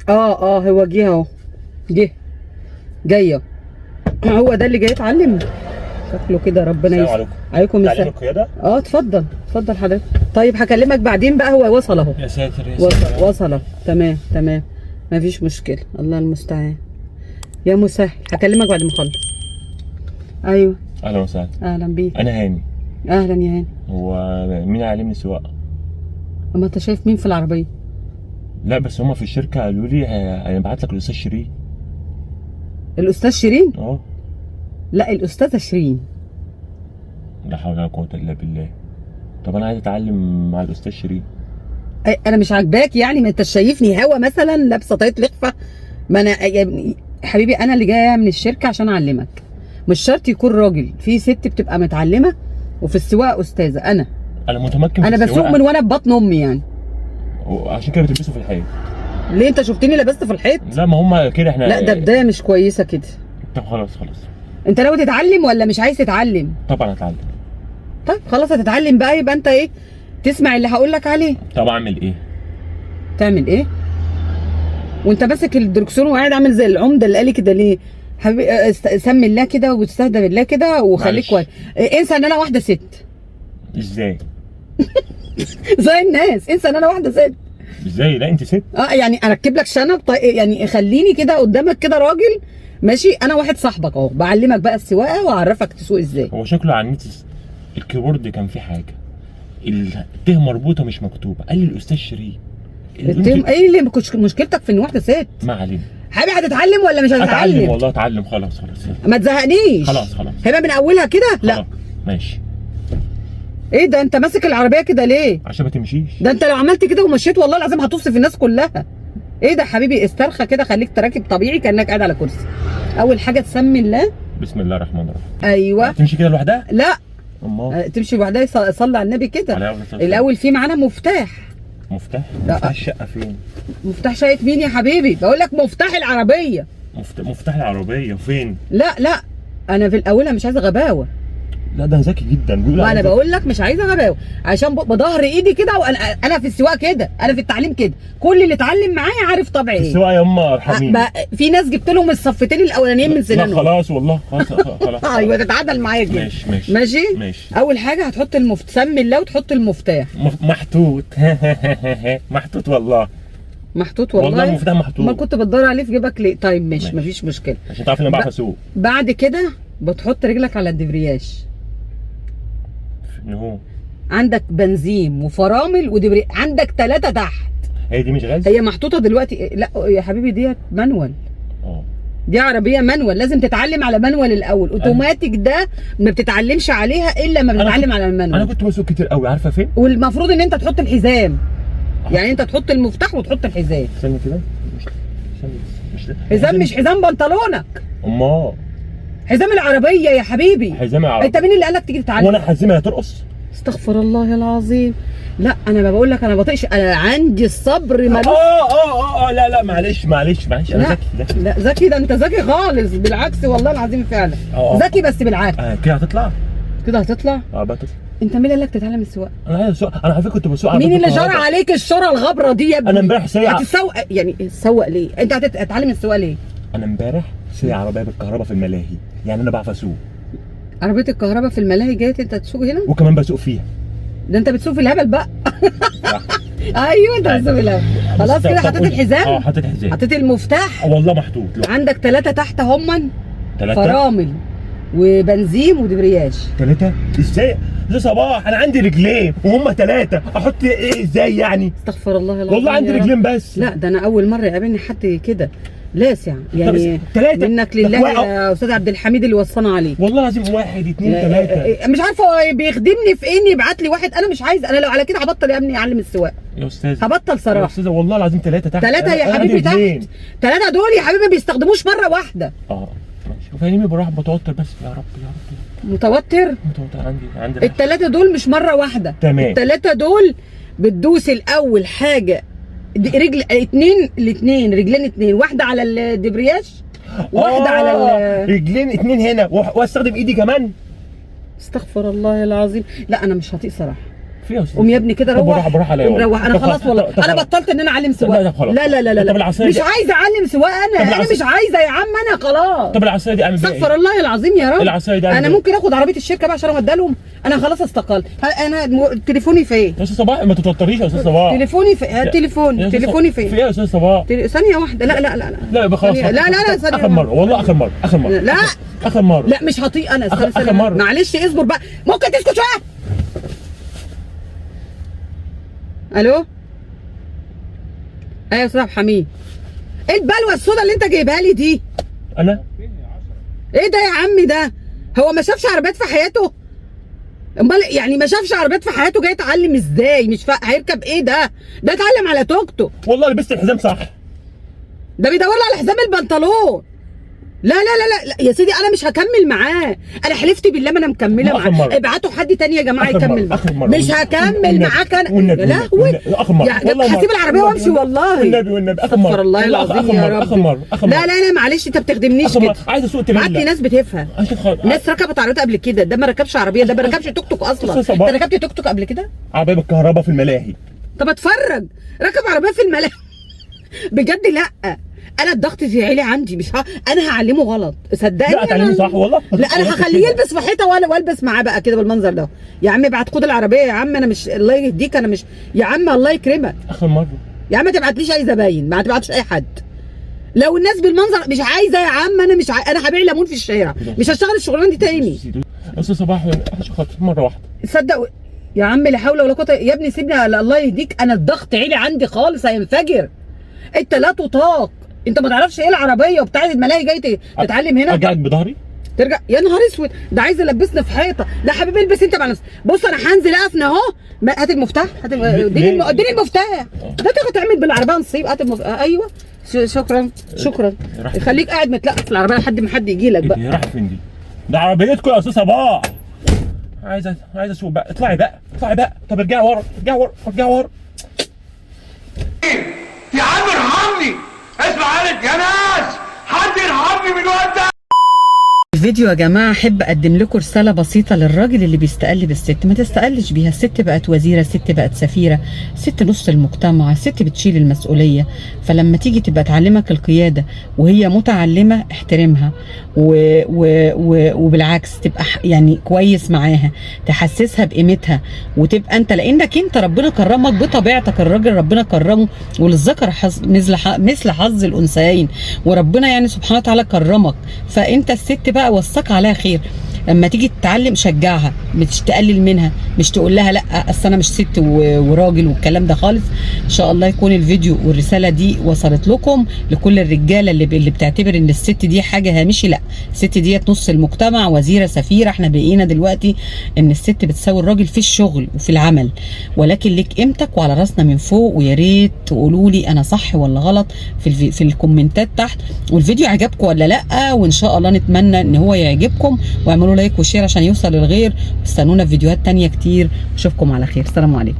هو جه اهو. جاي اهو. هو ده اللي جاي يتعلم شكله كده. ربنا السلام يسلمك. عليكم. عليكم تعليم السلام. القياده. اتفضل اتفضل حضرتك. طيب هكلمك بعدين بقى. هو وصل اهو. يا ساتر يا ساتر. وصل اهو. تمام تمام مفيش مشكله. الله المستعان. يا مسهل هكلمك بعد ما اخلص. ايوه اهلا وسهلا. اهلا بيك. انا هاني. اهلا يا هاني. هو مين علمني السواقه؟ اما انت شايف مين في العربيه؟ لا بس هما في الشركه قالوا لي هنبعت لك الاستاذ شيرين. الاستاذ شيرين؟ اه. لا الاستاذه شيرين. لا حول ولا قوه الا بالله. طب انا عايز اتعلم مع الاستاذ شيرين. انا مش عاجباك يعني؟ ما انت شايفني هوا مثلا لابسه طاقية لخفه؟ ما انا يا حبيبي انا اللي جايه من الشركه عشان اعلمك. مش شرط يكون راجل، في ست بتبقى متعلمه وفي السواقه استاذه. انا متمكن في انا بسوق من وانا ببطن امي يعني. عشان كده بتلبسوا في الحيط. ليه انت شفتني لبست في الحيط؟ لا ما هم كده احنا. لا ده بدايه مش كويسه كده. طب خلاص. انت ناوي تتعلم ولا مش عايز تتعلم؟ طبعا اتعلم. طيب خلاص هتتعلم بقى. يبقى انت ايه، تسمع اللي هقول لك عليه. طب اعمل ايه؟ تعمل ايه وانت ماسك الدركسيون وقاعد عامل زي العمده اللي قالي كده ليه؟ حبيبي سمي الله كده واستهدى بالله كده وخليك كويس. انسى ان انا واحده ست. ازاي؟ زي الناس. انسى ان انا واحده ست. ازاي؟ لا انت ست. يعني اركب لك شنب. يعني خليني كده قدامك كده راجل ماشي. انا واحد صاحبك اهو بعلمك بقى السواقه واعرفك تسوق ازاي. هو شكله على النت الكيبورد كان فيه حاجه، الته مربوطه مش مكتوبه. قال لي الاستاذ شيرين. ايه اللي مشكلتك في ان واحده ست؟ ما علينا. حبيبي هتتعلم ولا مش هتتعلم؟ اتعلم والله اتعلم. خلاص ما تزهقنيش. خلاص هيبقى من اولها كده. لا ماشي. ايه ده انت ماسك العربيه كده ليه؟ عشان ما تمشيش. ده انت لو عملت كده ومشيت والله العظيم هتوصف الناس كلها. ايه ده حبيبي؟ استرخى كده خليك تراكب طبيعي كانك قاعد على كرسي. اول حاجه تسمي الله. بسم الله الرحمن الرحيم. ايوه. تمشي كده لوحدها؟ لا امال تمشي لوحدها. صلي على النبي كده. الاول في معانا مفتاح. مفتاح الشقه فين؟ مفتاح شقه مين يا حبيبي؟ بقول لك مفتاح العربيه. مفتاح العربيه فين؟ لا انا في الاولها مش عايزه غباوه. لا ده ذكي جدا. بيقول ما انا بقول لك مش عايزه غباوه عشان بظهر ايدي كده. وانا في السواقه كده، انا في التعليم كده. كل اللي اتعلم معايا عارف طبعي ايه. السواقه يا اما ارحميني. في ناس جبت لهم الصفتين الاولانيين من سنانهم. لا خلاص والله خلاص. ايوه تتعادل معايا كده. ماشي. اول حاجه هتحط تسمي الله وتحط المفتاح. محطوط. محطوط والله. محطوط والله المفتاح محطوط. ما كنت بتدور عليه في جيبك ليه؟ طيب ماشي مفيش مشكله عشان تعرف ان انا بعرف اسوق. بعد كده بتحط رجلك على الدبرياج. هو عندك بنزين وفرامل ودبرياج. عندك 3 تحت. هي دي مش غاز؟ هي محطوطه دلوقتي. لا يا حبيبي ديت مانوال. دي عربيه مانوال. لازم تتعلم على مانوال الاول. اوتوماتيك ده ما بتتعلمش عليها الا لما بتتعلم على المانوال. انا كنت بسوق كتير قوي. عارفه فين؟ والمفروض ان انت تحط الحزام. يعني انت تحط المفتاح وتحط الحزام. استنى كده. حزام مش حزام بنطلونك. امال حزام العربيه يا حبيبي. حزام العربيه. انت مين اللي قالك تيجي تتعلم؟ وانا حزامي هترقص؟ استغفر الله العظيم. لا انا بقول لك انا بطيقش. انا عندي الصبر ملوش. لا معلش انا ذكي. لا ذكي ده انت ذكي خالص. بالعكس والله العظيم فعلا ذكي بس بالعكس. كده هتطلع. بتطلع. انت مين اللي قالك تتعلم السواقه؟ انا عايز اسوق. انا على فكره كنت بسوق. مين اللي جرى عليك الشره الغبره دي يا ابني؟ انا امبارح سايق. هتسوق يعني تسوق ليه؟ انت هتتعلم السواقه ليه؟ انا امبارح سايق عربيه بالكهرباء في الملاهي. يعني انا بعرف اسوق. عربيه الكهرباء في الملاهي جاية انت تسوق هنا؟ وكمان بسوق فيها. ده انت بتسوق في الهبل بقى. ايوه انت بتسوق في الهبل. خلاص كده حطيت الحزام. حطيت الحزام. حطيت المفتاح. والله محطوط. عندك 3 تحت هم. 3 فرامل وبنزين ودبرياج. 3 ازاي؟ ده صباح انا عندي رجلين وهم 3. احط ايه ازاي يعني؟ استغفر الله العظيم. والله عندي رجلين بس. لا ده انا اول مره يقابلني حد كده لاسع يعني. 3 منك لله يا استاذ عبد الحميد اللي وصانا عليه. والله العظيم 1 2 3. مش عارفه هو بيخدمني في ايه يبعت لي واحد. انا مش عايز. انا لو على كده هبطل يا ابني اعلم السواقه يا استاذ. هبطل صراحه يا استاذ والله العظيم 3 تحت. 3 يا حبيبي تحت. 3 دول يا حبيبي ما بيستخدموش مره واحده. ماشي. وفاهمني بروح بتوتر بس. يا رب متوتر. عندي ال3 دول مش مره واحده. تمام. ال3 دول بتدوس الاول حاجه رجل الاثنين رجلين 2. واحده على الدبرياج واحده على رجلين 2 هنا واستخدم ايدي كمان. استغفر الله العظيم. لا انا مش هطيق صراحه. في يا استاذ. قوم يا ابني كده طب روح. بروح عليا قوم والله. روح. انا طب خلاص والله طب انا بطلت ان انا اعلم سواقه. لا خلاص. لا لا لا لا طب العصايه مش دي- عايزه اعلم سواقه طب انا مش عايزه يا عم انا خلاص. طب العصايه دي اعمل بيها استغفر ايه؟ الله العظيم يا رب. العصايه دي انا أعمل ممكن اخد عربيه الشركه بقى عشان اوديها لهم. انا خلاص استقلت. انا تليفوني فين؟ يا استاذ صباح ما تتوتريش يا استاذ صباح. تليفوني في يا تليفوني أستاذ تليفوني في فين؟ ايه يا استاذ صباح؟ ثانيه واحده. لا لا لا لا لا يبقى خلاص. لا لا لا ثانيه اخر مره والله اخر مره اخر مره. لا اخر مره. لا مش هطيق انا. آخر استنى مرة. معلش اصبر بقى. ممكن تسكت شويه؟ الو ايوه يا استاذ عبد الحميد. ايه البلوه السودا اللي انت جايبها لي دي؟ انا ايه ده يا عمي ده؟ هو ما شافش عربيات في حياته؟ امال يعني ما شافش عربيات في حياته جاي يتعلم ازاي؟ مش هيركب ايه ده؟ ده اتعلم على توك توك. والله لبست الحزام صح. ده بيدور لي على حزام البنطلون. لا لا لا لا يا سيدي انا مش هكمل معاه. انا حلفت بالله ما انا مكمله آخر معاه. مرة. ابعتوا حد تاني يا جماعه آخر يكمل مرة. معاه. آخر مرة. مش هكمل معاك انا. والنبي يا لهوي اخر مره. يعني هسيب العربيه وامشي والله. والنبي اخر مره. استغفر الله العظيم يا رب. اخر مره اخر مره. لا لا لا معلش انت بتخدمنيش اخر مره كده. عايز اسوق بعت لي تريلا. ناس بتفهم. عشان خاطر ناس ركبت عربيات قبل كده. ده ما ركبش عربيه. ده ما ركبش توك توك اصلا. أستاذ صباح. انت ركبت توك توك قبل كده؟ عربيه بالكهرباء في الملاهي. طب اتفرج. ركب عربيه في الملاهي. بجد لا انا الضغط في عيلي عندي مش انا هعلمه غلط صدقني. لا تعلمي صح والله. لا انا هخليه يلبس في حيطه والبس معاه بقى كده بالمنظر ده. يا عم ابعت خد العربيه يا عم. انا مش الله يهديك انا مش يا عم الله يكرمك. اخر مره. يا عم ما تبعتليش اي زباين. ما تبعتش اي حد. لو الناس بالمنظر مش عايزه يا عم انا مش انا هبيع ليمون في الشارع. مش هشتغل الشغلانه دي تاني. استاذ صباح عشان خاطر مره واحده. تصدق يا عم لا حول ولا قوه يا ابني سيبني. الله يهديك انا الضغط عالي عندي خالص هينفجر. انت لا تطاق. انت ما تعرفش ايه العربيه وبتاع الملاهي جاي تتعلم هنا. ارجعك بظهري. ترجع يا نهار اسود. ده عايز يلبسنا في حيطه. لا حبيبي البس انت مع نفسك. بص انا هنزل اقفنا اهو. هات المفتاح. اديني المفتاح. ده تاخد تعمل بالعربيه نصيب. هات المفتاح. ايوه شكرا شكرا. خليك قاعد متلقف في العربيه لحد ما حد يجي لك بقى. دي راحت فين دي؟ ده عربيتكم يا استاذ صباح. عايز اسوق بقى. اطلعي بقى. طب ارجعي ورا. يا عم ارحمني. اسمع عليك يا ناس. حد يرحمني من الوقت ده. الفيديو يا جماعه احب اقدم لكم رساله بسيطه للراجل اللي بيستقل الست. ما تستقلش بيها. الست بقت وزيره. الست بقت سفيره. الست نص المجتمع. الست بتشيل المسؤوليه. فلما تيجي تبقى تعلمك القياده وهي متعلمه احترمها وبالعكس تبقى يعني كويس معاها. تحسسها بقيمتها وتبقى انت لانك انت ربنا كرمك بطبيعتك. الراجل ربنا كرمه وللذكر مثل حظ الانثيين. وربنا يعني سبحانه وتعالى كرمك. فانت الست بقى وصاك عليها خير. لما تيجي تتعلم شجعها. مش تقلل منها. مش تقول لها لا اصل انا مش ست وراجل والكلام ده خالص. ان شاء الله يكون الفيديو والرساله دي وصلت لكم لكل الرجاله اللي بتعتبر ان الست دي حاجه هامشي. لا الست ديت نص المجتمع. وزيره سفيره. احنا بقينا دلوقتي ان الست بتساوي الراجل في الشغل وفي العمل. ولكن ليك قيمتك وعلى راسنا من فوق. ويا ريت تقولوا لي انا صح ولا غلط في الكومنتات تحت. والفيديو عجبكم ولا لا. وان شاء الله نتمنى ان هو يعجبكم. واعملوا لايك وشير عشان يوصل للغير. استنونا في فيديوهات تانية كتير. اشوفكم على خير. السلام عليكم.